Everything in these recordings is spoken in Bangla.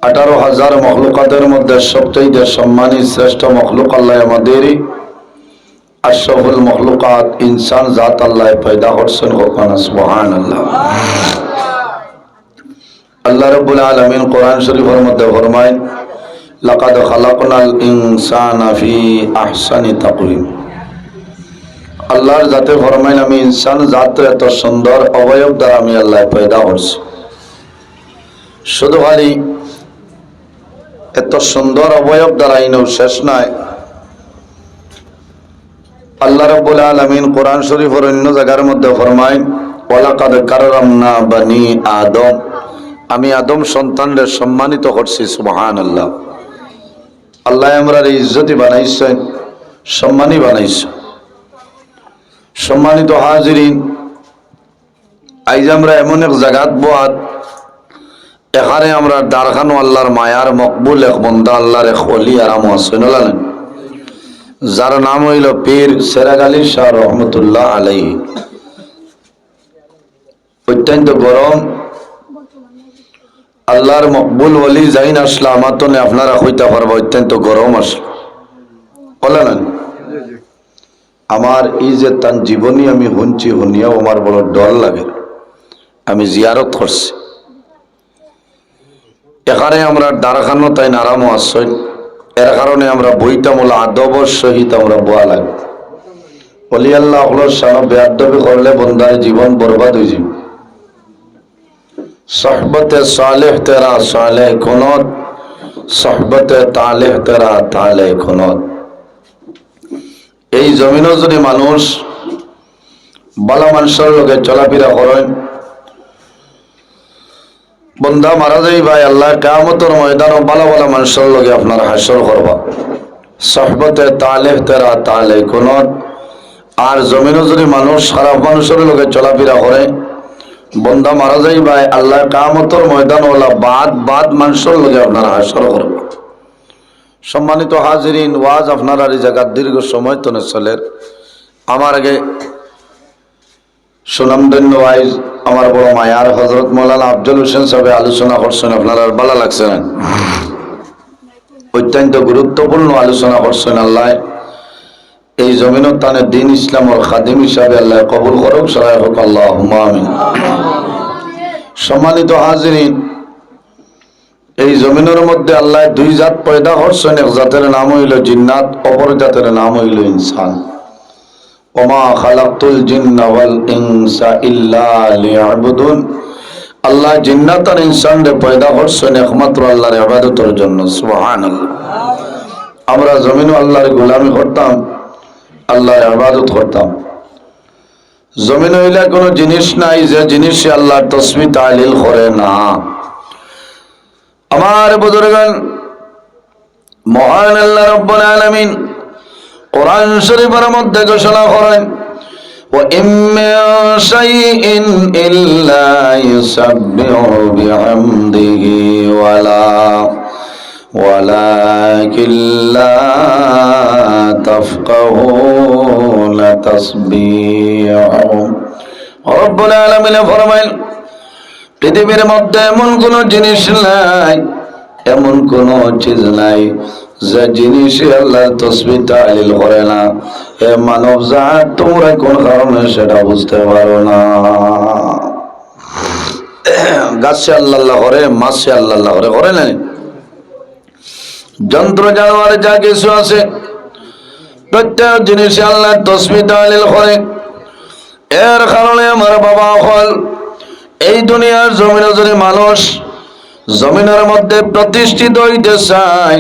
18,000 মখলুকাতের মধ্যে সবচেয়ে সম্মানী শ্রেষ্ঠ মখলুক আল্লাহ আমাদেরই আশরাফুল মখলুকাত ইনসান জাত আল্লাহ পয়দা করছেন। হোকানা সুবহানাল্লাহ। আল্লাহ রাব্বুল আলামিন কোরআন শরীফের মধ্যে ফরমায়, লাকাদ খালাকনাল ইনসানা ফি আহসানি তাকওয়িম। আল্লাহর জাতে ফরমায়, আমি ইনসান জাত এত সুন্দর অবয়ব দ্বারা আমি আল্লাহ পয়দা করছি। শুধু খালি এত সুন্দর অবয়ব দ্বারা ইনও শেষ নয়, আল্লাহ রাব্বুল আলামিন কোরআন শরীফের অন্য জায়গার মধ্যে ফরমায়, ওয়ালাকাদ কাররামনা বানি আদম, আমি আদম সন্তানদের সম্মানিত করছি। সুবহানাল্লাহ। আল্লাহ আমরার ইজ্জতি বানাইছেন, সম্মানী বানাইছেন। সম্মানিত হাজিরিন, আইজ আমরা এমন এক জায়গাত বোয়াত, এখানে আমরা দারখানো আল্লাহর মায়ার মকবুল এক বন্দা, আল্লাহর এক ওলি আরাম আছেন, যার নাম হইল পীর সেরাগ আলী শাহ রহমতুল্লাহ আলাইহি। অত্যন্ত গরম, আল্লাহর মকবুল ওলি যাইন আসলা আমার তো আপনারা হইতে পারবো, অত্যন্ত গরম আসলো বলেন। আমার এই যে তার জীবনী আমি শুনছি, শুনিয়াও আমার বড় ডর লাগে। আমি জিয়ারত করছি এখানে আমরা দারখানো, তাই আরামও আসছেন। এর কারণে আমরা বইতামূল আদবর সহিত আমরা বোয়া লাগে। অলি আল্লাহ হলোর সানো বেয়াদবি করলে বন্দার জীবন বরবাদ হয়ে যাবে। সহবতে সালেহ তেরা সালেহ কুনত, সহবতে তালেহ তেরা তালেহ কুনত। এই জমিনও যদি মানুষ ভালো মানুষের লোকে চলাফেরা করেন, বন্দা মারা যাই ভাই, আল্লাহ কিয়ামতের ময়দানও ভালো ভালো মানুষের লোকে আপনার হাসর করবা। সহবতে তালেহ তেরা তালেহ কুনত। আর জমিনও যদি মানুষ খারাপ মানুষের লোকে চলাফেরা করে, বন্দা মারা যাই ভাই, আল্লাহ কিয়ামতের ময়দান ওলা বাদ মানুষের লোকে আপনার হাসর করবা। সম্মানিত হাজিরিন, ওয়াজ আপনার আর এই জায়গার দীর্ঘ সময় তো চলে। আমার আগে সুনামধন্য ওয়াইজ আমার বড় মায়ার হযরত মাওলানা আফজল হোসেন সাহেব আলোচনা করছেন, আপনার আর ভালো লাগছে না? অত্যন্ত গুরুত্বপূর্ণ আলোচনা করছেন। আল্লাহ এই জমিনত তানে দিন ইসলামের খাদিম হিসাবে আল্লাহ কবুল করুক, সহায় হোক, আল্লাহুম্মা আমিন। সম্মানিত হাজিরিন, এই জমিনের মধ্যে আল্লাহ দুই জাত পয়দা করছেন। এক জাতের নাম হইল জিন্নাত, অপর জাতের নাম হইল ইনসান। ওমা খালাকতুল জিন্না ওয়াল ইনসা ইল্লা লিয়াবুদুন। আল্লাহ জিন্নাত আর ইনসানকে পয়দা করছেন একমাত্র আল্লাহর ইবাদতের জন্য। সুবহানাল্লাহ। আমরা জমিনে আল্লাহর গোলামি করতাম, আল্লাহর ইবাদত করতাম। জমিন হইলে কোনো জিনিস নাই যে জিনিসে আল্লাহর তাসবিহ তাহলিল করে না। আমার বুজুর্গান, মহান আল্লাহ রাব্বুল আলামিন কোরআন শরীফের মধ্যে ঘোষণা করেন, ওয়া ইম মিন শাইইন ইল্লা ইউসাব্বিহু বিহামদিহি ওয়ালাকিন লা তাফকাহুনা তাসবিহুম। রব্বুল আলামিন ফরমাইল, পৃথিবীর মধ্যে এমন কোন জিনিস নাই, এমন কোন চিজ নাই যে জিনিসে আল্লাহ তাসবিহ তাহলিল করে না। হে মানব জাত, তোমরা কোন কারণে সেটা বুঝতে পারো না। গাছে আল্লাহ করে, মাছে আল্লাহ করে না। যন্ত্র জানোয়ার যা কিছু আছে প্রত্যেক জিনিসে আল্লাহ তাসবিহ তাহলিল করে। এর কারণে আমার বাবা হল এই দুনিয়ার জমিনে যদি মানুষ জমিনের মধ্যে প্রতিষ্ঠিত হইতে চায়,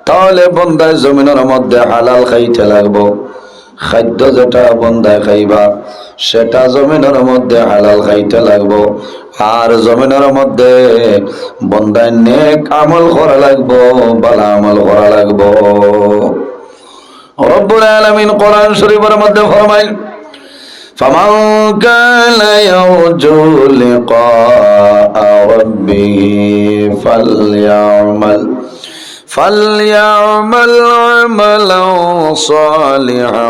তাহলে বন্দায় জমিনের মধ্যে হালাল খাইতে লাগবো। খাদ্য যেটা বন্দায় খাইবা সেটা জমিনের মধ্যে হালাল খাইতে লাগবো। আর জমিনের মধ্যে বন্দায় নেক আমল করা লাগবো, ভালো আমল করা লাগবো। রব্বুল আলামিন কোরআন শরীফের মধ্যে ফরমাইল, فمن كان يرجو لقاء ربه فليعمل عملا صالحا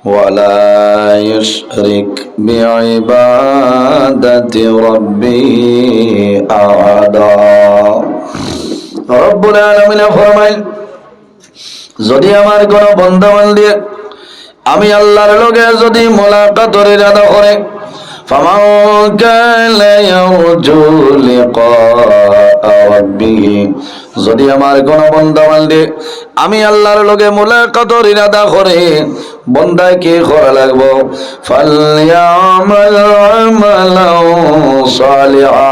ولا يشرك بعبادة ربه আহাদা। রব্বুল আলামিন ফরমাইন, যদি আমার কোন বান্দা-বান্দি আমি আল্লাহর লগে যদি মুলাকাতের ইরাদা করে, ফামান কানা ইয়ারজু লিকা রাব্বিহি, যদি আমার কোন বান্দা-বান্দি আমি আল্লাহর লগে মুলাকাতের ইরাদা করে, বন্দায় কি করা লাগবো? ফালইয়ামাল আমালান সালিহা,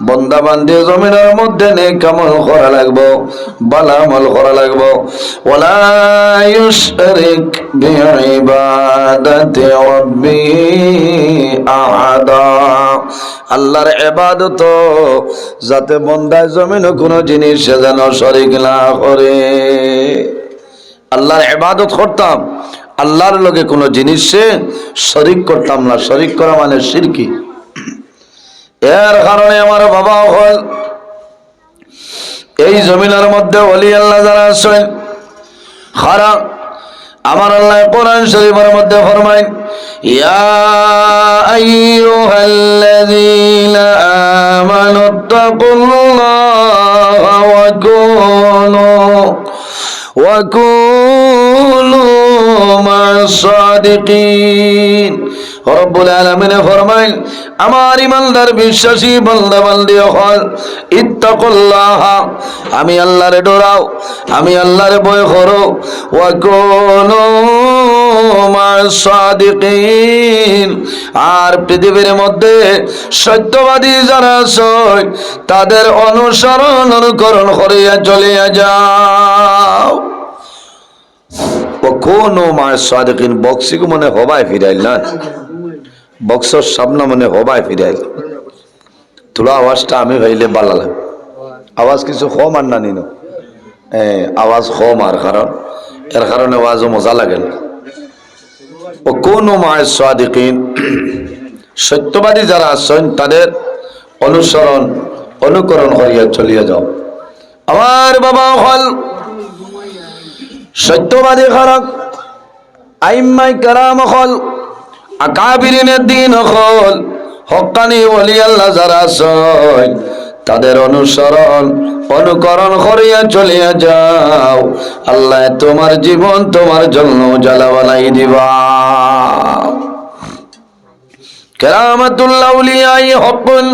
বন্দা বান্দি জমিনের মধ্যে নেক আমল করা লাগবো, ভালো আমল করা লাগবো। ওয়ালা ইউশরিক বিইবাদাতি রাব্বিহি আহাদা, আল্লাহর ইবাদত যাতে বন্দায় জমিনে কোনো জিনিস যেন শরীক না করে। আল্লাহর ইবাদত করতাম, আল্লাহর লগে কোনো জিনিসে শরীক করতাম না। শরীক করা মানে শিরকি। এর কারণে আমার বাবা হল এই জমিনের মধ্যে ওলি আল্লাহ যারা আছেন, খারাপ আমার আল্লাহ কোরআন শরীফের মধ্যে ফরমায়, ইয়া আইয়ুহাল্লাযীনা আমানুত্তাকুল্লাহা ওয়া কুনু মা'আস সাদিকিন। রব্বুল আলামিন ফরমায়, আমার ইমানদার বিশ্বাসী বান্দা বান্দি হল, ইত্তাকুল্লাহ, আমি আল্লাহরে ডরাও, আমি আল্লাহরে ভয় করো, ওয়া কুনু মা'আস সাদিকিন, আর পৃথিবীর মধ্যে সত্যবাদী যারা আছে তাদের অনুসরণ অনুকরণ করিয়া চলিয়া যাও। কোনো মায়ের সাদেকিন বক্সিকে মনে হবায় ফিরাইল না, বক্সর সামনে মনে হবায় ফিরাইল। তোলা আওয়াজটা আমি ভাইলে বালালাম, আওয়াজ কিছু কম আর না নিন, আওয়াজ কম আর কারণ এর কারণে আওয়াজও মজা লাগে না। ও কোনো মায়ের সাদেকিন, সত্যবাদী যারা আছেন তাদের অনুসরণ অনুকরণ করিয়া চলিয়া যাও। আমার বাবা হল সত্যবাদী খারাপ, আইম্মাই কেরাম হল, আকাবিরিনের দিন হল, হক্কানি ওলি আল্লাহ যারা আছেন তাদের অনুসরণ অনুকরণ করিয়া চলিয়া যাও। আল্লাহ তোমার জীবন তোমার জন্য জ্বালা বানাই দিবা। কেরামাতুল্লাহ উলিয়াই হকুন,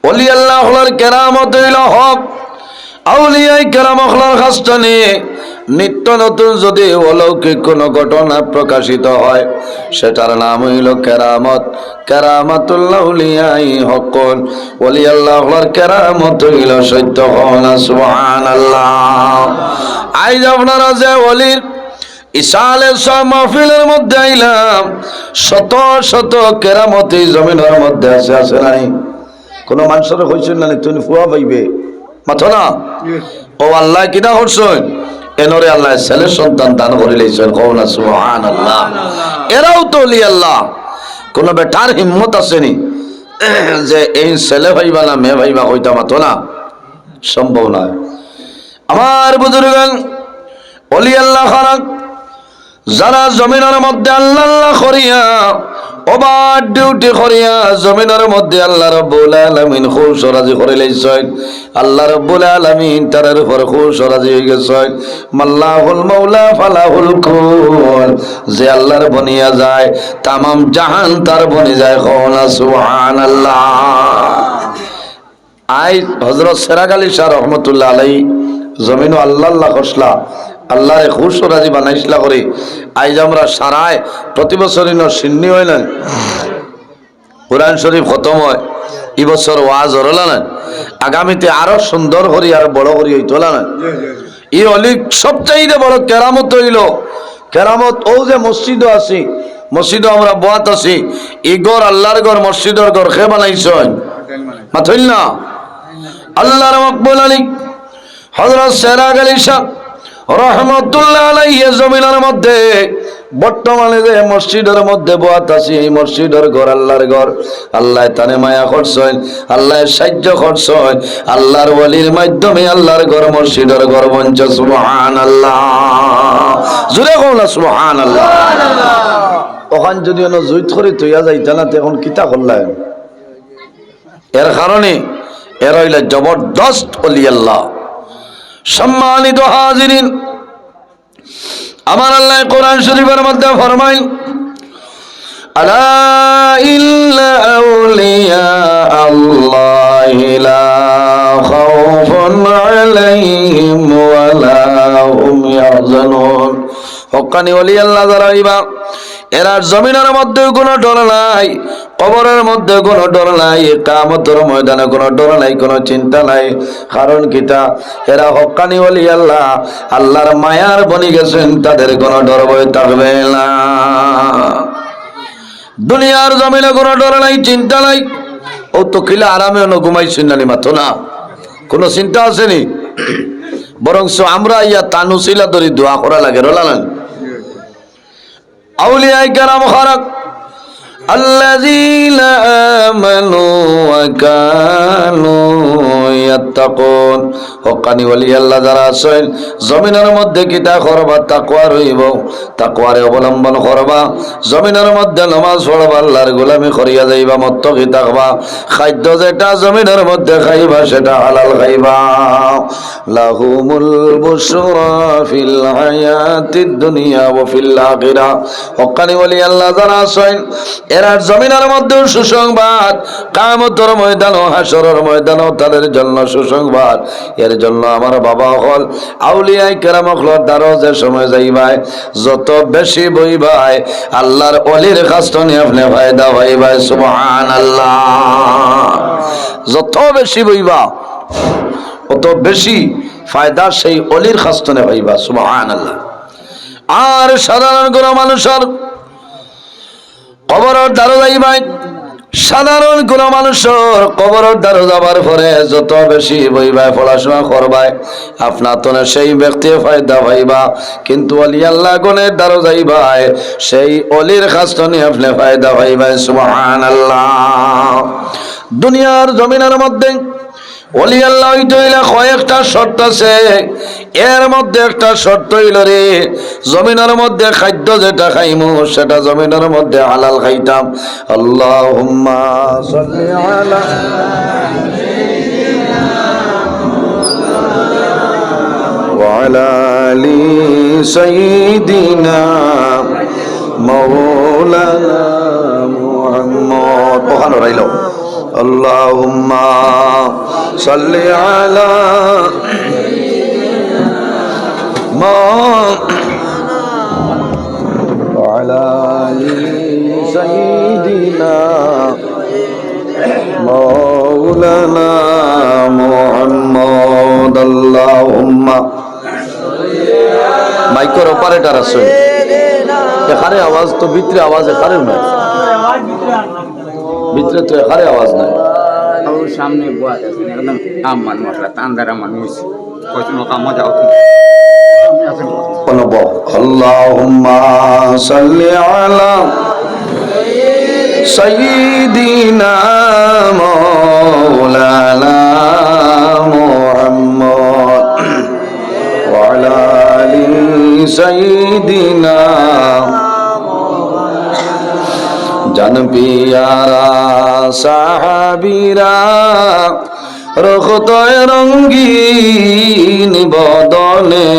ওলি আল্লাহ হলার কেরামত হইল হক। আউলিয়াই কেরাম হলার খাস্তানে নিত্য নতুন যদি অলৌকিক কোনো ঘটনা প্রকাশিত হয় সেটার নাম হইল কেরামত। কেরামাতুল্লাহ উলিয়াই হকুন, ওলি আল্লাহ হলার কেরামত হইল সত্য। সুবহানাল্লাহ। আইজ আপনারা যে ওলির ইসালে সব মাহফিলের মধ্যে আইলাম, শত শত কেরামতি জমিনের মধ্যে আছে, আছে নাই? কোনো মানুষের হয়েছেন না তুমি ফুয়া পাইবে মাথো না? ও আল্লাহ কিনা করছেন, এনরে আল্লাহ ছেলে সন্তান দান করে লইছেন। কওনা সুবহানাল্লাহ। এরাও তো ওলি আল্লাহ। কোন বেটার হিম্মত আসেনি যে এই ছেলে ভাইবা না মেয়ে ভাইবা হইতা মাথো না, সম্ভব নয়। আমার বুজুর্গান ওলি আল্লাহ খারাপ যারা জমিনের মধ্যে আল্লাহ আল্লাহ করিয়া ওভার ডিউটি করিয়া জমিনের মধ্যে আল্লাহ রাব্বুল আলামিন খুশ রাজি করে লইছেন। আল্লাহ রাব্বুল আলামিন তার উপর খুশ রাজি হয়ে গেছেন। মাল্লাহুল মাওলা ফালাহুল কুল, যে আল্লাহর বনিয়া যায় তামাম জাহান তার বনি যায়। কওনা সুবহানাল্লাহ। আই হযরত সেরাগ আলী শাহ রহমতুল্লাহ আলাইহি জমিনও আল্লাহ আল্লাহ খসলা আল্লাহরে খুশ রাজি বানাইছিলা করে আইজ আমরা সারায় প্রতি বছরই সিন্নি হয় না, কোরআন শরীফ খতম হয়, এই বছর ওয়াজ হরলা না, আগামীতে আরো সুন্দর করি আর বড় করি হইতলা না। এই অলিক সবচাইতে বড় কেরামত হইল কেরামত ও যে মসজিদও আছি, মসজিদও আমরা বয়াত আছি, এই গড় আল্লাহর গড়, মসজিদের গড় খে বানাইছেন মাথইল না। আল্লাহর মকবুল আলী হযরত সেরাগ আলী শাহ রহমতুল্লাহ আলাইহি জমিনের মধ্যে বর্তমানে যে মসজিদের মধ্যে বয়াত আছি, এই মসজিদের ঘর আল্লাহর ঘর। আল্লাহ তানে মায়া করছেন, আল্লাহ সাহায্য করছেন, আল্লাহর ওলির মাধ্যমে আল্লাহর ঘর মসজিদের ঘর বঞ্চ। সুবহানাল্লাহ। জোরে কও না সুবহানাল্লাহ। ওখান যদি জুইত করে তৈয়া যাইতা না তখন কিতা করলেন? এর কারণে এরা হইল জবরদস্ত ওলি আল্লাহ। সম্মানিত হাজিরিন, আমার আল্লাহ কোরআন শরীফের মধ্যে ফরমায়, আলা ইন্না আউলিয়া আল্লাহি লা খাউফুন আলাইহিম ওয়া লা হুম ইয়াহজানুন। হক্কানি ওলি আল্লাহ যারা হইবা, এরা জমিনের মধ্যে কোনো ডর নাই, কবরের মধ্যে কোনো ডর নাই, কিয়ামতের ময়দানে কোনো ডর নাই, কোনো চিন্তা নাই। কারণ কিতা, এরা হক্কানি ওলি আল্লাহ, আল্লাহর মায়ার বনি গেছেন, তাদের কোনো ডর ভয় থাকবে না। দুনিয়ার জমিনে কোনো ডর নাই, চিন্তা নাই। ও তো কিলা আরামে ঘুমাইছেন নানি মাত্র না, কোনো চিন্তা আসেনি। বরং আমরা ইয়া তানুসিলা ধরি দোয়া করা লাগে। রলালেন আউলিয়ায়ে কেরাম খারাক আল্লাযীনা আমানু ওয়া কানু ইয়াত্তাকুন। হক্কানি ওলি আল্লাহ যারা আছেন, জমিনের মধ্যে কিতা করবা, তাকওয়া রইব, তাকওয়ারে অবলম্বন করবা। জমিনের মধ্যে নামাজ পড়বা, আল্লাহর গোলামি করিয়া যাইবা, মুত্তাকি থাকবা। খাদ্য যেটা জমিনের মধ্যে খাইবা সেটা হালাল খাইবা। লাহুমুল বুশরা ফিল হায়াতিদ দুনিয়া ওয়া ফিল আখিরাহ। হক্কানি ওলি আল্লাহ যারা আছেন, এরা জমিনের মধ্যে সুসংবাদ, কিয়ামতের ময়দান ও হাশরের ময়দানও তাদের জন্য সুসংবাদ। এর জন্য আমার বাবা হল আউলিয়ায়ে কেরাম হল দ্বারও যে সময় যাইবাই, যত বেশি বইবাই আল্লাহর ওলির কাছ থেকে আপনি ফায়দা পাইবাই। সুবহানাল্লাহ। যত বেশি বইবা অত বেশি ফায়দা সেই ওলির কাছ থেকে পাইবা। সুবহানাল্লাহ। আর সাধারণ কোন মানুষের কবরের দ্বারে যাইবাই, সাধারণ কোন মানুষের কবরের দ্বারে যাবার পরে যত বেশি বইবাই, পড়াশোনা করবাই, আপনার তো সেই ব্যক্তি ফায়দা পাইবা। কিন্তু ওলি আল্লাহ গণের দ্বারে যাইবাই, সেই অলির কাছ থেকে আপনি ফায়দা পাইবাই। সুবহানাল্লাহ। দুনিয়ার জমিনের মধ্যে ওলি আল্লাহ হইতে হইলে কয়েকটা শর্ত আছে। এর মধ্যে একটা শর্ত হইল রে, জমিনের মধ্যে খাদ্য যেটা খাইমু সেটা জমিনের মধ্যে হালাল খাইতাম। আল্লাহুম্মা সাল্লি আলা ওয়া আলা আলি সাইয়্যিদিনা মাওলানা মুহাম্মদ। ওখানে রইল আল্লাহুম্মা সাল্লি আলা ওয়া আলা আলি সাইয়্যিদিনা মাওলানা মুহাম্মদ। আল্লাহুম্মা। মাইকের অপারেটর আছে, এখানে আওয়াজ তো ভিতরে আওয়াজ এখানে নাই, ভিতরে তো এখানে আওয়াজ নাই। সামনে একদম আম্মান মশলা তান্দার আমার মুছে কোনো কাম যাও। আল্লাহুম্মা সাল্লি আলা সাইয়্যিদিনা মাওলানা মুহাম্মদ ওয়া আলা আলি সাইয়্যিদিনা জান পিয়ারা সাহাবীরা রখতয় রঙ্গিন বদনে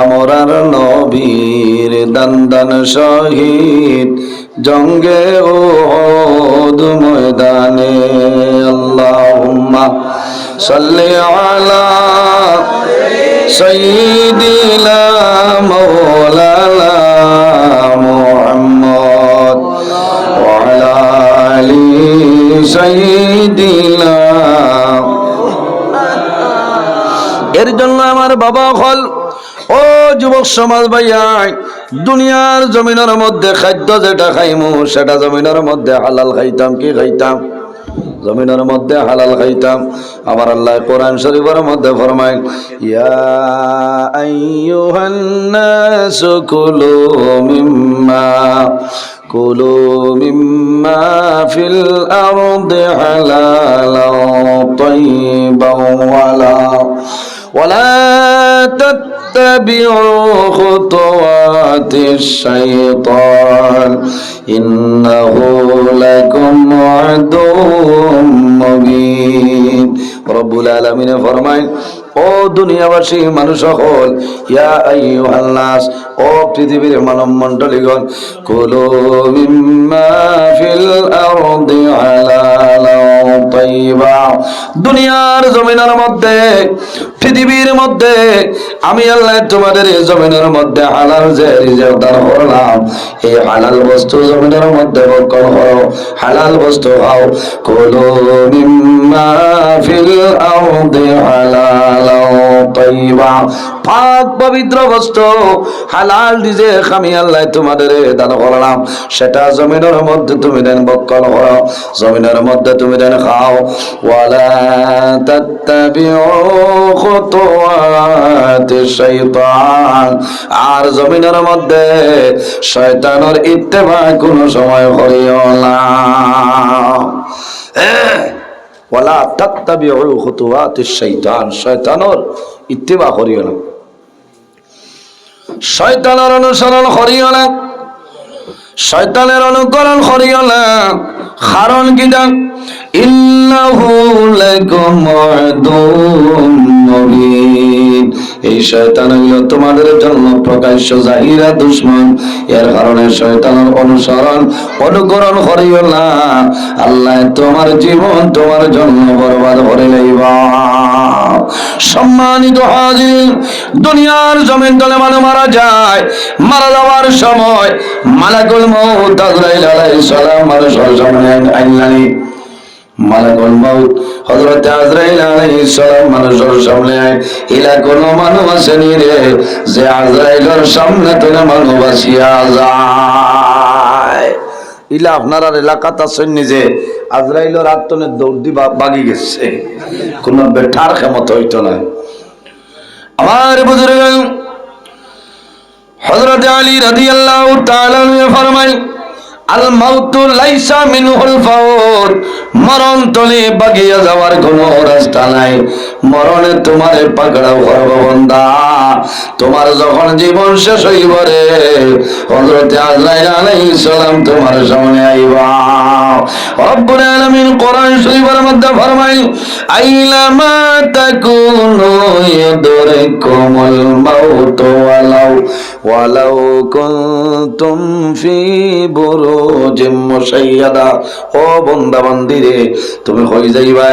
আমরার নবীর দান্দান শহীদ জঙ্গে ওহদ ময়দানে। আল্লাহুম্মা সাল্লি আলা সাইয়্যিদিনা মাওলানা মুহাম্মদ ওয়া আলা আলি সাইয়্যিদিনা। এর জন্য আমার বাবা হল, ও যুবক সমাজ ভাইয়াই, দুনিয়ার জমিনের মধ্যে খাদ্য যেটা খাইমু সেটা জমিনের মধ্যে হালাল খাইতাম। কি খাইতাম? জমিনের মধ্যে হালাল খাইতাম। আমার আল্লাহ কোরআন শরীফের মধ্যে ফরমায়, ইয়া আইয়ুহান নাসু কুলু মিম্মা ফিল আরদি হালালান তাইয়িবান ওয়ালা তাত্তাবিউ খুতুওয়াতিশ শাইতান ইন্নাহু লাকুম আদুউম মুবিন। রব্বুল আলামিন ফরমায়, ও দুনিয়াবাসী মানুষ সকল, ইয়া আইয়ুহান নাস, ও পৃথিবীর মানব মণ্ডলীগণ, কুলু মিম্মা ফিল আরদি হালালাও তাইয়্যিবা। দুনিয়ার জমিনের মধ্যে, পৃথিবীর মধ্যে আমি আল্লাহ তোমাদের এই জমিনের মধ্যে হালাল যে রিজিক দান করলাম, এই হালাল বস্তু জমিনের মধ্যে ভক্ষণ করো, হালাল বস্তু খাও। কুলু মিম্মা ফিল আরদি হালালাও তাইয়্যিবা, পাক পবিত্র বস্তু হালাল রিজিক আমি আল্লাহ তোমাদের দান করলাম, সেটা জমিনের মধ্যে তুমি দেন ভক্ষণ করো, জমিনের মধ্যে তুমি দেন খাও। ওয়ালা তাত্তাবিউ খুতুওয়াতিশ শাইতান, আর জমিনের মধ্যে শয়তানের ইত্তেবা কোন সময় করিও না। ওয়ালা তাত্তাবিউ খুতুওয়াতিশ শাইতান, শয়তানের ইত্তেবা করিও না, শয়তানের অনুসরণ করিও না, শয়তানের অনুকরণ করিও না। কারণ কি জান? ইন্নাহু লাকুম আদুউম মুবিন, এই শয়তান হইল তোমাদের জন্য প্রকাশ্য জাহিরা দুশমন। এর কারণে শয়তানের অনুসরণ অনুকরণ করিও না, আল্লাহ তোমার জীবন তোমার জন্য বরবাদ করে লইবা। সম্মানিত হাজির, দুনিয়ার জমিন তলে মানুষ মারা যায়, মারা যাওয়ার সময় মালাকুল মউত আজরাইল আলাইহিস সালাম মানুষের সামনে আইনানি। মালাকুল মউত হযরত আজরাইল আলাইহিস সালাম মানুষের সামনে আয়, ইলা কোন মানুষ আসেনি রে যে আজরাইলের সামনে তোলে মানুষ বাসিয়া যায়। ইলা আপনার এলাকাত আছেন নিজে আজরাইলের আত্মনে দৌড় দি বাগি গেছে, কোন বেঠার ক্ষমতা হইতো না। আমার বুজুর্গ হযরত আলী রাদিয়াল্লাহু তাআলা ফরমায়, আল মাউতু লাইসা মিনহুল ফাউত, মরণ তলে বাগিয়া যাওয়ার কোনো রাস্তা নাই। মরণে তোমারে পাকড়াও করব বান্দা, তোমার যখন জীবন শেষ হইব রে, হযরত আজরাইল আলাইহিস সালাম তোমার সামনে আইবা। রব্বুল আলামিন কোরআন শরীফের মধ্যে ফরমায়, আইলামা তাকুনু ইয়াদরিকুমুল মাউত ওয়ালাউ কুনতুম ফি বুরুজিম মুশাইয়াদা। ও বান্দা বান্দি রে, তুমি হই যাইবা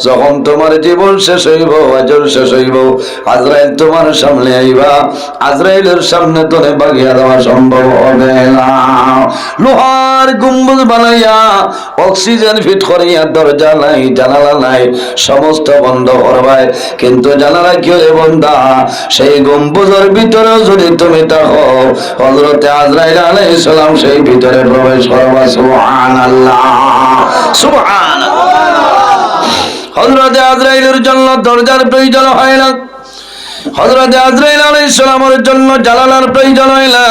যখন তোমার জীবন শেষ হইব, আজল শেষ হইব, আজরাইল তোমার সামনে আইবা। আজরাইলের সামনে তোরে বাগিয়া দেওয়া সম্ভব হবে না। লোহার গম্বুজ বানাইয়া অক্সিজেন ফিট করিয়া দরজা নাই জানালা নাই সমস্ত বন্ধ করবাই, কিন্তু জানালা কি রে বন্ধা, সেই গম্বুজের ভিতরে যদি তুমি থাকো, হযরত আজরাইল আলাইহিস সালাম সেই ভিতরে প্রবেশ করবা। সুবহানাল্লাহ, সুবহানাল্লাহ। হযরত আজরাইলের জন্য দরজার প্রয়োজন হয় না, হযরত আজরাইল আলাইহিস সালামের জন্য জানালার প্রয়োজন হয় না।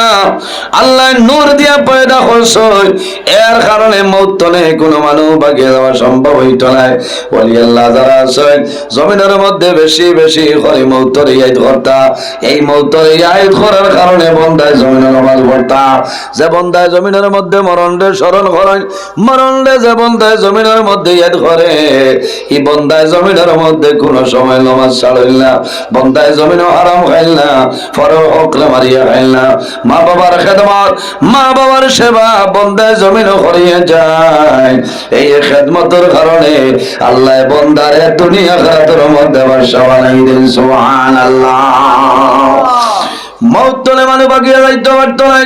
আল্লাহ নূর দিয়া পয়দা করছে, এর কারণে মউত তলে কোনো মানুষ বাগিয়ে দেওয়া সম্ভব হইতো না। ওলি আল্লাহ যারা আছে জমিনের মধ্যে বেশি বেশি করে মউতের ইয়াদ করতা, এই মউতের ইয়াদ করার কারণে বন্দায় জমিনের নামাজ পড়তা। যে বন্দায় জমিনের মধ্যে মরণে স্মরণ করে, মরণে যে বন্দায় জমিনের মধ্যে ইয়াদ করে, এই বন্দায় জমিনের মধ্যে কোনো সময় নামাজ ছাড়িল না, বন্দায় জমিনও হারাম খাইল না, ফরজ হকলে মারিয়া খাইল না। মা বাবার খেদমত, মা বাবার সেবা বন্দায় জমিনও করিয়ে যায়। এই খেদমতের কারণে আল্লাহ বন্দারে দুনিয়া আখিরাতের মধ্যে বাদশা বানাই দেন। সুবহানাল্লাহ। মউত তলে মানুষ বাগিয়ে যাইতে পারতো না।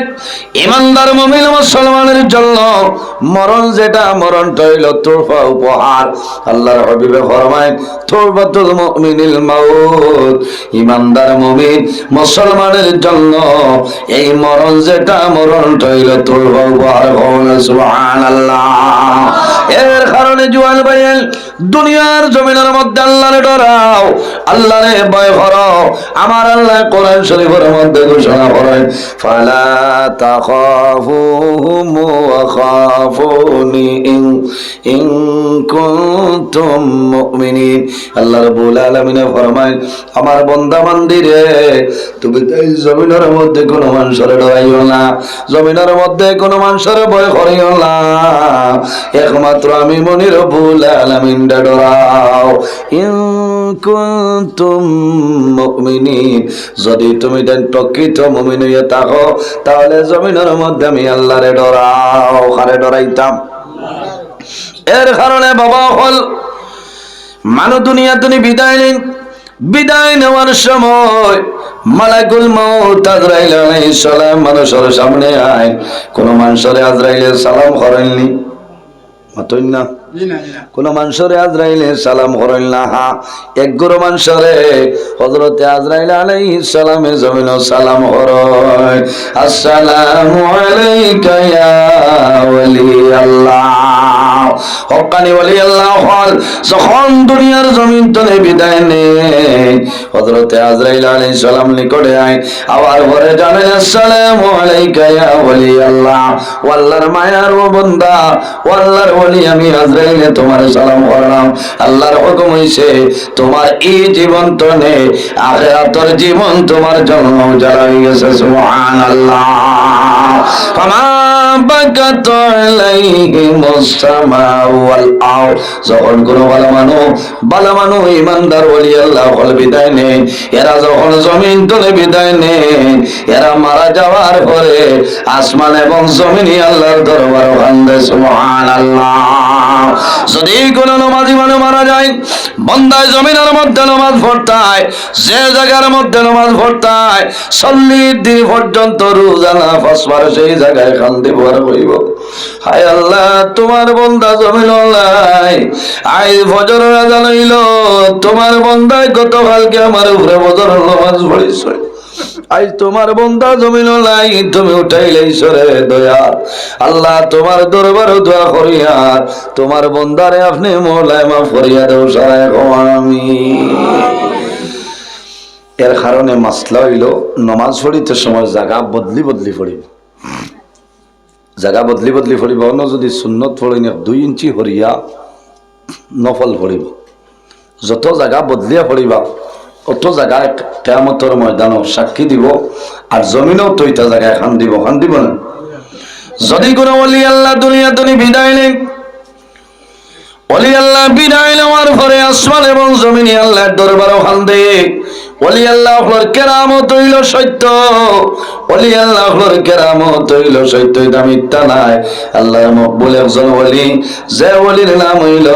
ইমানদার মুমিন মুসলমানের জন্য মরণ যেটা, মরণটা হইল তোহফা, উপহার। আল্লাহর হাবিবে ফরমায়, তোহফাতুল মুমিনিল মাউত, ইমানদার মুমিন মুসলমানের জন্য এই মরণ যেটা, মরণটা হইল তোহফা, উপহার। সুবহানাল্লাহ। এর কারণে জুয়াল ভাইয়ের দুনিয়ার জমিনের মধ্যে আল্লাহরে ডরাও, আল্লাহরে ভয় করো। আমার আল্লাহ কোরআন শরীফের মধ্যে ঘোষণা করেন, ফালা তাখাফুহুম ওয়া খাফুনি ইন কুনতুম মুমিনিন। আল্লাহ রাব্বুল আলামিন ফরমায়, আমার বান্দা বান্দিরে তুমি এই জমিনের মধ্যে কোনো মানুষের ডরাইও না, জমিনের মধ্যে কোনো মানুষের ভয় করিও না, একমাত্র আমি মনি রব্বুল আলামিন ডরাও। ইন কুনতুম মুমিনিন, যদি তুমি প্রকৃত মুমিন হয়ে থাকো তাহলে জমিনের মধ্যে আমি আল্লাহরে ডরাও। কারে ডরাইতাম? এর কারণে বাবা হল মানুষ দুনিয়া তুমি বিদায় নিন। বিদায় নেওয়ার সময় মালাকুল মউত আজরাইল আলাইহিস সালাম মানুষের সামনে আয়। কোন মানুষের আজরাইলে সালাম করেননি? মাতই না কোন মানুষের আজরাইলে সালাম করেন না। হ্যাঁ, এক গুরু মানুষরে হযরতে আজরাইল আলাইহিস সালামে জমিন সালাম করেন, আসসালামু আলাইকা ইয়া ওয়ালি আল্লাহ। হক্কানি ওয়ালি আল্লাহ হল যখন দুনিয়ার জমিন তলে বিদায় নেয়, হযরতে আজরাইল আলাইহিস সালাম নিকটে আয়, আবার পরে জানেন আসসালামু আলাইকা ইয়া ওয়ালি আল্লাহ, আল্লাহর মায়ার ও বান্দা, আল্লাহর ওলি আমি আজরাইলে তোমার সালাম করলাম। আল্লাহর হুকুম হইছে তোমার এই জীবন তো নেই, আখিরাতের জীবন তোমার জন্য উজাড় হয়ে গেছে। সুবহানাল্লাহ। ফামা বাকাত আলাইহিমুস সামাউ ওয়াল আরদ, যখন কোন ভালো মানুষ ইমানদার ওলি আল্লাহ হল বিদায় নেই, এরা যখন জমিন তলে বিদায় নেই, এরা মারা যাওয়ার পরে আসমান এবং জমিনই আল্লাহর দরবার কান্দে। সুবহানাল্লাহ। যদি কোন নামাজি মানুষ মারা যায়, বান্দায় জমিনের মধ্যে নামাজ পড়তায়, যে জায়গার মধ্যে নামাজ পড়তায় 40 দিন পর্যন্ত রোজানা ফসবার সেই জায়গায় কান্দে ভরা হইব, হায় আল্লাহ তোমার বান্দা জমিন নাই, আজ ফজর আযান হইল, তোমার বান্দায় গতকালকে আমার উপরে ফজরের নামাজ পড়িছে, আজ তোমার বান্দা জমিন নাই, তুমি উঠাইলেইছো রে দয়া আল্লাহ, তোমার দরবারে দোয়া করিয়া তোমার বান্দারে আপনি মওলায় মাফ করিয়া দাও সারা আমিন। এর কারণে মাসলা হইল নামাজ পড়িতে সময় জায়গা বদলি বদলি পড়িব, জায়গা বদলি বদলি পড়িব। অন্য যদি সুন্নত পড়ি না 2 ইঞ্চি হরিয়া নফল পড়িব, যত জায়গা বদলিয়া পড়িবা অত জায়গায় কিয়ামতের ময়দানও সাক্ষী দিব, আর জমিনেও তো এটা জায়গায় খান দিব না। যদি কোনো ওলি আল্লাহ দুনিয়া তুমি বিদায় নেই, ওলি আল্লাহ বিদায় নেওয়ার পরে আসমান এবং জমিনে আল্লাহর দরবারও কান্দে। ওলি আল্লাহর কেরামত হইল সত্য, ওলি আল্লাহর কেরামত হইল সত্য, এটা মিথ্যা নাই। আল্লাহর মকবুল একজন ওলি, যে ওলির নাম হইল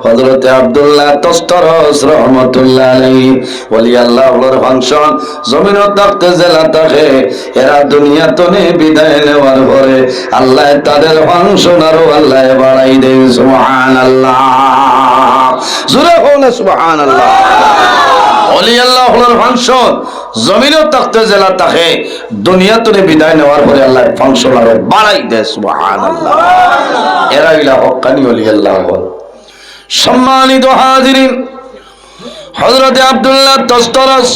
হযরতে আব্দুল্লাহ তস্তরস রহমাতুল্লাহ আলাইহি। ওলি আল্লাহর ফাংশন জমিনত থাকতে জেলা থাকে, এরা দুনিয়া তনে বিদায় নেওয়ার পরে আল্লাহ তাদের ফাংশন আরো আল্লাহ বাড়াই দেয়। সুবহানাল্লাহ, জোরে বলো সুবহানাল্লাহ। ওলি আল্লাহর ফাংশন জমিনেও থাকতে জেলা থাকে, দুনিয়া তনে বিদায় নেওয়ার পরে আল্লাহ ফাংশন আরো বাড়াই দেয়। সুবহানাল্লাহ। এরা হইল হক্কানি ওলি আল্লাহ। সম্মানিত হাজিরিন, হযরতে আব্দুল্লাহ তস্তরস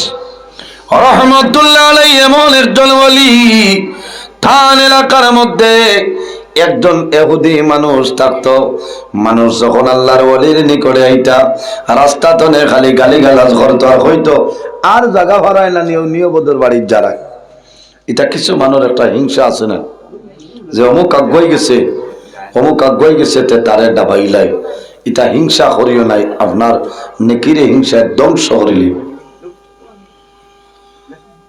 রহমাতুল্লাহ আলাইহি এমন একজন ওলি, থান এলাকার মধ্যে একজন ইহুদি মানুষ থাকতো। মানুষ যখন আল্লাহর ওলির নিকটে আইতা রাস্তা তনে খালি গালিগালাজ করতো, আর হইতো আর জায়গা ভাড়ায় না নিয়বদের বাড়ির যারা। এটা কিছু মানুষের একটা হিংসা আছে না, যে অমুক আগুয়াই গেছে তে তারে ডাবাইলাই, এটা হিংসা করিও নাই, আপনার নেকিরে হিংসা ধ্বংস করিলি।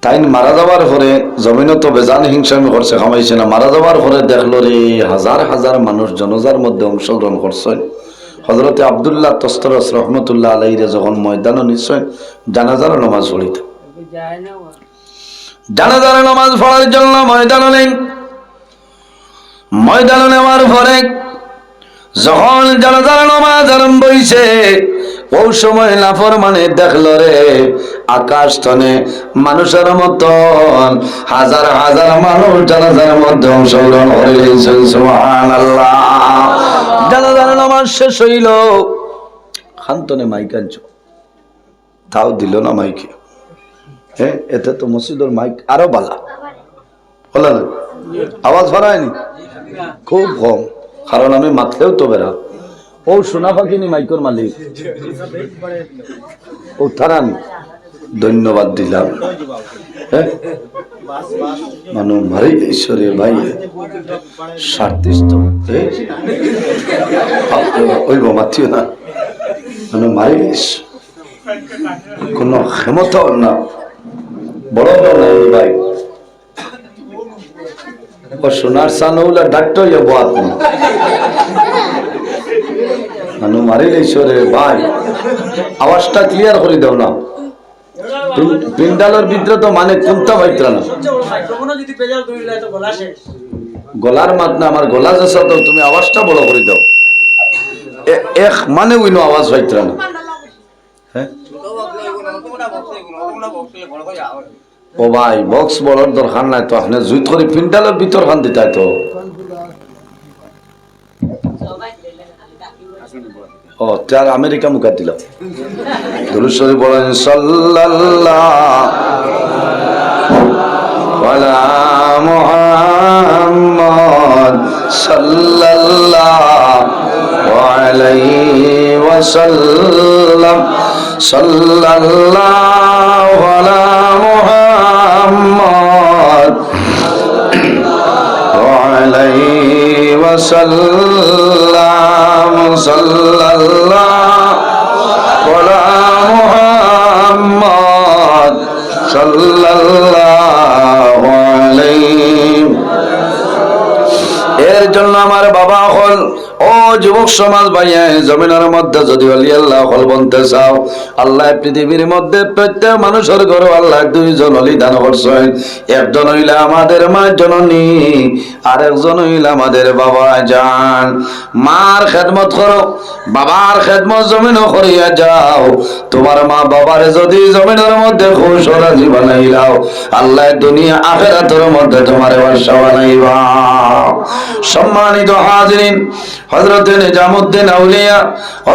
তাই মারা যাওয়ার পরে জমিনে তো বেজান হিংসামি করছে, খামাইছে না, মারা যাওয়ার পরে দেখলো রে হাজার হাজার মানুষ জনজার মধ্যে অংশগ্রহণ করছেন। হযরতে আব্দুল্লাহ তস্তরস রহমতুল্লাহ আলাইহি যখন ময়দানে নিশ্চয় জানাজার নামাজ পড়িত, জানাজার নামাজ পড়ার জন্য ময়দানে নেওয়ার পরে যখন জানাজার নামাজ আরম্ভ হইছে, ওই সময় নাফরমানে দেখলো রে আকাশ তনে মানুষের মতন হাজার হাজার মানুষ জানাজার মধ্যে অংশগ্রহণ করেছেন। সুবহানাল্লাহ। জানাজার নামাজ শেষ হইল, খান্তনে মাইকাঞ্চ তাও দিল না মাইকে। হ্যাঁ, এতে তো মসজিদের মাইক আরো বালা বলা না, আওয়াজ বাড়ায়নি খুব কম, কারণ আমি মাতলেও তো বেরা। ও শোনা পাখিনি মাইকর মালিক, ও তারান ধন্যবাদ দিলাম। হ্যাঁ, মানুষ মারি ঈশ্বরের ভাই ওই মাতিও না, মানুষ মারি কোন ক্ষমতা না, বড় নাই ভাই। ও সোনার সানৌলা ডাক্তার যাবো আপনি মানুষ মারি ঈশ্বরের ভাই। আওয়াজটা ক্লিয়ার করে দাও না, পিন্ডালের ভিতরে তো মানে কোনটা পাইতরা না, গলার মাত না, আমার গলা যেসা তো তুমি আওয়াজটা বড় করে দাও, এক মানে উইনো আওয়াজ পাইতরা না। হ্যাঁ, ও ভাই বক্স বড়র দরকার নাই তো, আপনি জুইত করে পিন্ডালের ভিতর খান দিতাই তো। ও তার আমেরিকা মুখা দিল দুরূদ শরীফ বলেন সাল্লাল্লাহু আলা মুহাম্মদ সাল্লাল্লাহু আলাইহি ওয়াসাল্লাম সাল্লাল্লাহু আলা মুহাম্মদ আলাইহি ওয়াসাল্লাম সাল্লাল্লাহু আলা মুহাম্মদ সাল্লাল্লাহু আলাইহি। এর জন্য আমার বাবা হল, ও যুবক সমাজ ভাইয়া, জমিনের মধ্যে যদি অলি আল্লাহ হল বলতে চাও, আল্লাহ পৃথিবীর মধ্যে প্রত্যেক মানুষের ঘরে আল্লাহ দুইজন অলি দান করছেন। একজন হইলে আমাদের মা জননী, আর একজন হইলে আমাদের বাবা জান। মার খেদমত করো, বাবার খেদমত জমিনও করিয়া যাও। তোমার মা বাবার যদি জমিনের মধ্যে খুশ রাজি বানাইলাও, আল্লাহ দুনিয়া আখিরাতের মধ্যে তোমার বাদশা বানাইবা। সম্মানিত হাজিরিন, হযরত নিজামউদ্দিন আউলিয়া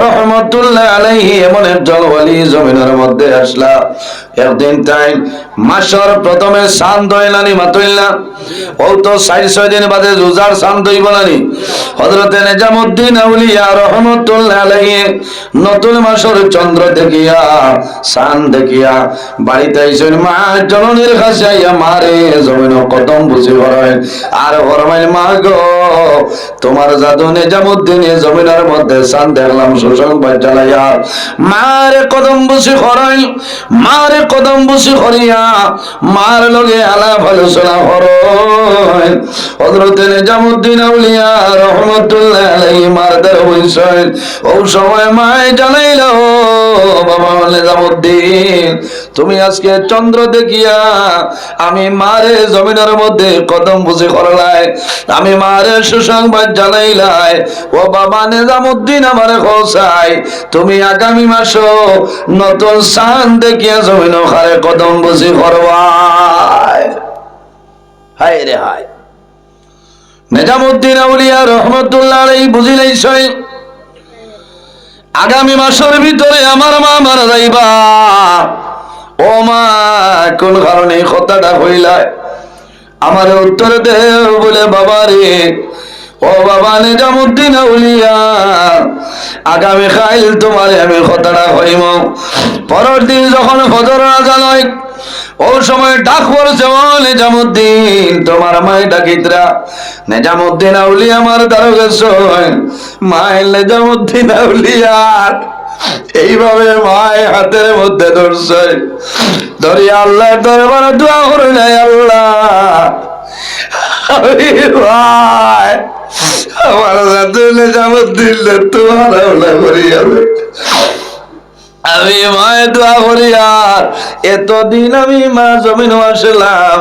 রাহমাতুল্লাহ আলাইহি এমন একজন ওলি জমিনের মধ্যে আসলা। একদিন তাই মাসর প্রথমে সান দইলানি মাতইলা, ও তো 4-6 দিন বাদে রোজার সান দইব নানি। হযরত নিজামউদ্দিন আউলিয়া রাহমাতুল্লাহ আলাইহি নতুন মাসর চন্দ্র দেখিয়া সান দেখিয়া বাড়িতে আইছেন মা জননীর কাছে আইয়া মারে জমিন কদম বুঝি ভরেন আর ফরমাইল, মা গো তোমার জাদু নিজামউদ্দিন জমিনের মধ্যে সান দেখলাম সুসংবাদ জানাইয়া। মারে কদম বুঝি ভরাইল, মারে কদম বুঝি ভরিয়া মার লগে আলাপ আলোচনা করেন। হযরত নিজামউদ্দিন আউলিয়া রাহমাতুল্লাহ আলাইহি মারদার হইছেন। ও সময় মায় জানাইল, বাবা নিজামউদ্দিন তুমি আজকে চন্দ্র দেখিয়া আমি মারে জমিনের মধ্যে কদম বুঝি করলাই, আমি মারে সুসংবাদ জানাইলাই। ও বাবা নিজামউদ্দিন আমারে খোসাই, তুমি আগামী মাস নতুন চাঁদ দেখিয়া জমিন খারে কদম বুঝি করবাই। হায় রে হায়, নিজামউদ্দিন আউলিয়া রাহমাতুল্লাহ আলাইহি বুঝিলাইছেন আগামী মাসের ভিতরে আমার মা মারা যাইবা। ও মা কোন কারণে এই কথাটা হইলাই, আমার উত্তর দেও বলে। বাবা রে, ও বাবা নিজামউদ্দিন আউলিয়া, আগামী কাল তোমারে আমি কথাটা হইম। পরের দিন যখন ফজর আজান হয়, ও সময় ডাক পড়ছে, ও নিজামউদ্দিন তোমার মাই ডাকিতরা। নিজামউদ্দিন আউলিয়া আমার দ্বারা গেছে, মায়ের নিজামউদ্দিন আউলিয়া এইভাবে মায় হাতের মধ্যে ধরছে, ধরিয়া আল্লাহর দরবারে দোয়া করে নাই, আল্লাহ ভাই আমার সাথে নিজামউদ্দিন তোমার আল্লাহ করিয়া আমি মায়ে দোয়া করি। আর এতদিন আমি মা জমিন আসলাম,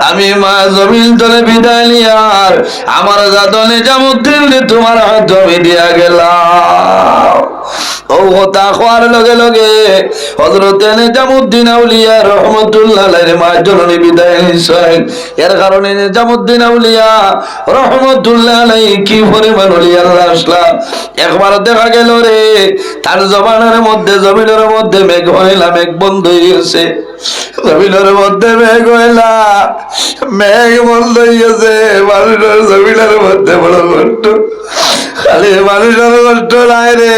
আমি মা জমিন তলে বিদায় নিয়ার আমার জাদু নিজামউদ্দিন তোমার হাত জমি দিয়া গেলাম। ও কথা হওয়ার লগে লগে হযরত নিজামুদ্দিন আউলিয়া রহমাতুল্লাহ আলাইহির মা জননী বিদায় নিছেন। এর কারণে নিজামুদ্দিন আউলিয়া রহমাতুল্লাহ আলাইহি কি পরিমাণ ওলিয়া আল্লাহ আসলাম। একবার দেখা গেল রে তার জবানের মধ্যে জমিনের মধ্যে মেঘ হইলা, মেঘ বন্ধ হয়ে গেছে। জমিনের মধ্যে মেঘ হইলা, মেঘ বন্ধ হয়ে গেছে। মানুষের জমিনের মধ্যে বড় কষ্ট, খালি মানুষের কষ্ট নাই রে,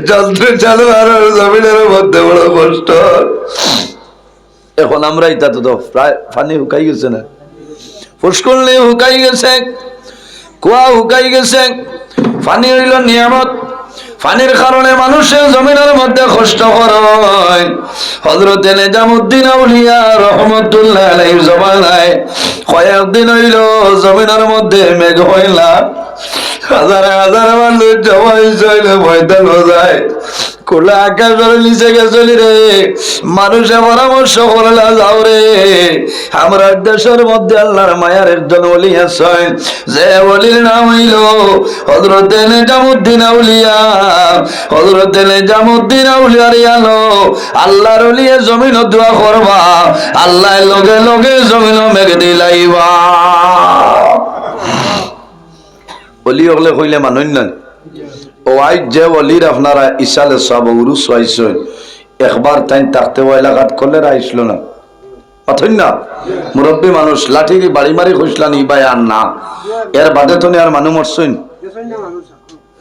যন্ত্র চালু আর জমিনের মধ্যে বড় কষ্ট। এখন আমরা এটা তো প্রায় পানি শুকাই গেছে না, পুষ্করণী শুকাই গেছে, কুয়া শুকাই গেছে। পানি হইল নিয়ামত, পানির কারণে মানুষের জমিনের মধ্যে কষ্ট করে। হযরত নিজামুদ্দিন আউলিয়া রহমাতুল্লাহ আলাইহির জমানায় কয়েকদিন হইল জমিনের মধ্যে মেঘ হইলা, হাজার হাজার মানুষ জমা হইল, ময়দান যায় খোলা আকাশের নিচে গেছলি রে। মানুষে পরামর্শ করলা, যাও রে আমরা দেশের মধ্যে আল্লাহর মায়ার একজন ওলি আছেন, যে ওলির নাম হইল হযরত নিজামুদ্দিন আউলিয়া। হযরত নিজামুদ্দিন আউলিয়ার আলো আল্লাহর ওলিয়ে জমিন দোয়া করবা, আল্লাহ লগে লগে জমিন মেঘ দিলাইবা। ওলি হলে কইলে মানুষ না ও আই যে ওলির আপনারা ইসালে সব উরুস আইসেন, একবার তাই থাকতে এলাকাত করলে আইসল না অথই না। মুরব্বী মানুষ লাঠি বাড়ি মারি খুঁজলানি ভাই আর না, এর বাদে তো আর মানুষ মরছেন।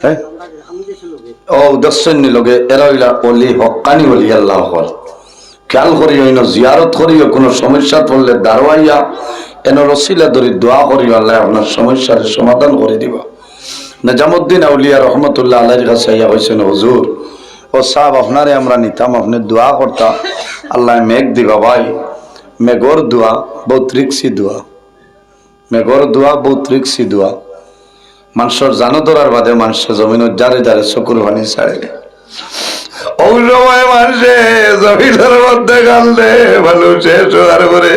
হ্যাঁ ও দর্শন লগে এরা হইলা ওলি, হক্কানি ওলি আল্লাহ হল। খেয়াল করি হইন জিয়ারত করিও, কোনো সমস্যা পড়লে দাঁড়াইয়া এন রসিলা ধরি দোয়া করিও, আল্লাহ আপনার সমস্যার সমাধান করে দিবা। নিজামুদ্দিন আউলিয়া রহমতুল্লাহ আলাইহির কাছে আইয়া হয়েছেন, হুজুর ও সাহেব আপনারে আমরা নিতাম, আপনি দোয়া করতাম, আল্লাহ মেঘ দিবা। ভাই মেঘর দোয়া বহুত রিক্সি দোয়া, মেঘর দোয়া বহুত রিক্সি দোয়া। মানুষের জানো ধরার বাদে মানুষের জমিনের যারে যারে চকুর পানি ছাড়ে। ওই সময় মানুষে জমিনের মধ্যে কান্দে, মানুষ শেষ হওয়ার পরে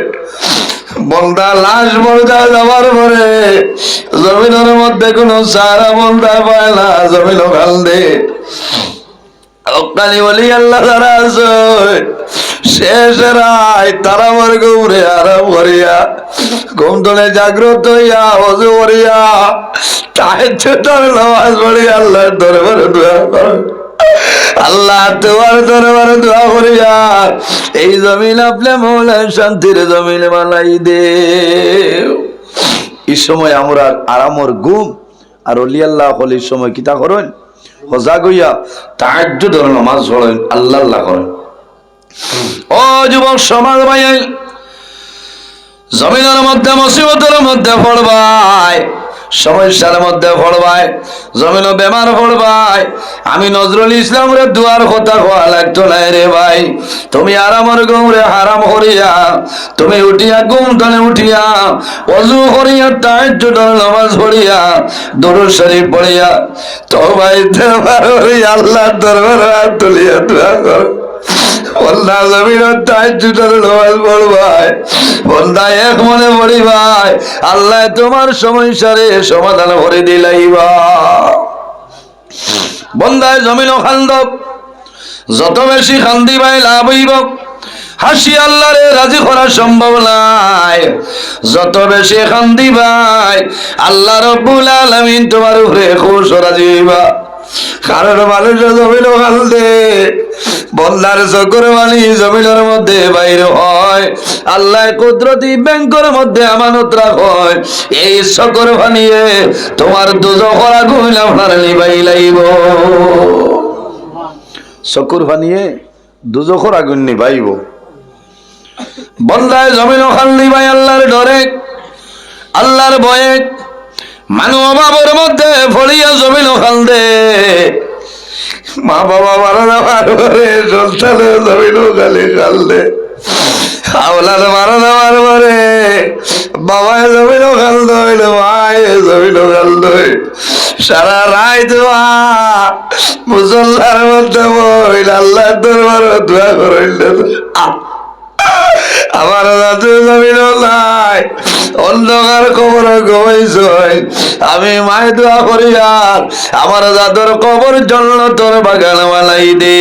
বন্দা লাশ মর্দা যাওয়ার পরে জমিনের মধ্যে কোনো সারা বন্দা পায় না, জমিন কান্দে। কালি বলি আল্লাহ যারা আছে শেষ রায় তারা আমার ঘুরে আরাম করিয়া ঘুম ধরে জাগ্রত হইয়া অজু করিয়া তাহাজ্জুদের নামাজ পড়িয়া আল্লাহর দরবারে দোয়া করে, আল্লাহ তোমার দরবারে দোয়া করিয়া এই জমিন আপনি মৌলা শান্তির জমিন বানাই দে। এই সময় আমরা আরামর ঘুম আর অলি আল্লাহ হল এই সময় কিতা করেন, সজাগ হইয়া তাহাজ্জুদের নামাজ পড়েন, আল্লাহ আল্লাহ করেন। ও যুবক সমাজ ভাই, জমিনের মধ্যে মুসিবতের মধ্যে পড়বাই, সমস্যার মধ্যে পড়বাই, জমিন বেমার পড়বাই, আমি নজরুল ইসলামের দুয়ার কথা কোয়া লাগতো না রে ভাই। তুমি আরামর ঘুমরে হারাম করিয়া তুমি উঠিয়া ঘুম ধরে উঠিয়া ওযু করিয়া তাহাজ্জুদের নামাজ পড়িয়া দরুদ শরীফ পড়িয়া তওবা ইস্তেগফার করিয়া আল্লাহর দরবারে হাত তুলিয়া দোয়া কর। বন্দা জমিনের তাহাজ্জুদের নামাজ পড়বাই, বন্দা এক মনে পড়িবাই, আল্লাহ তোমার সমস্যারে সমাধান করে দিলাইবা। বন্দায় জমিন খান্দ, যত বেশি খান্দিবাই লাভ হইব, হাসি আল্লাহরে রাজি করা সম্ভব নাই। যত বেশি খান্দিবাই আল্লাহ রব্বুল আলামিন তোমার উপরে খুশ রাজি হইবা। কারণ মানুষের জমিন খালদে বন্দার চকুর পানি জমিনের মধ্যে বাইর হয়, আল্লাহ কুদরতি ব্যাংকের মধ্যে আমানত রাখয়, এই চকুর পানিয়ে তোমার দুজখের আগুন আপনার নিবাই লাইব। চকুর পানিয়ে দুজখের আগুন নিবাইব। বন্দায় জমিন খালদি ভাই আল্লাহর ডরে আল্লাহর ভয়ে মানু অভাবের মধ্যে ফলিয়া জমিন খালদে, মা বাবা মারা যাওয়ার পরে সন্তানের জমিন খালি খালদে, আওলাদ মারা যাওয়ার পরে বাবায় জমিন খালদ হইল, মায়ে জমিন খালদ হইল। সারা রায় দোয়া মুসল্লার মধ্যে বইল, আল্লাহ দরবারে দোয়া করিল, আমার দাদু জমিন নাই, অন্ধকার কবর ঘুমাইছ, আমি মায় দোয়া করি আর আমার দাদর কবর জন্য তোর বাগান বানাই দে।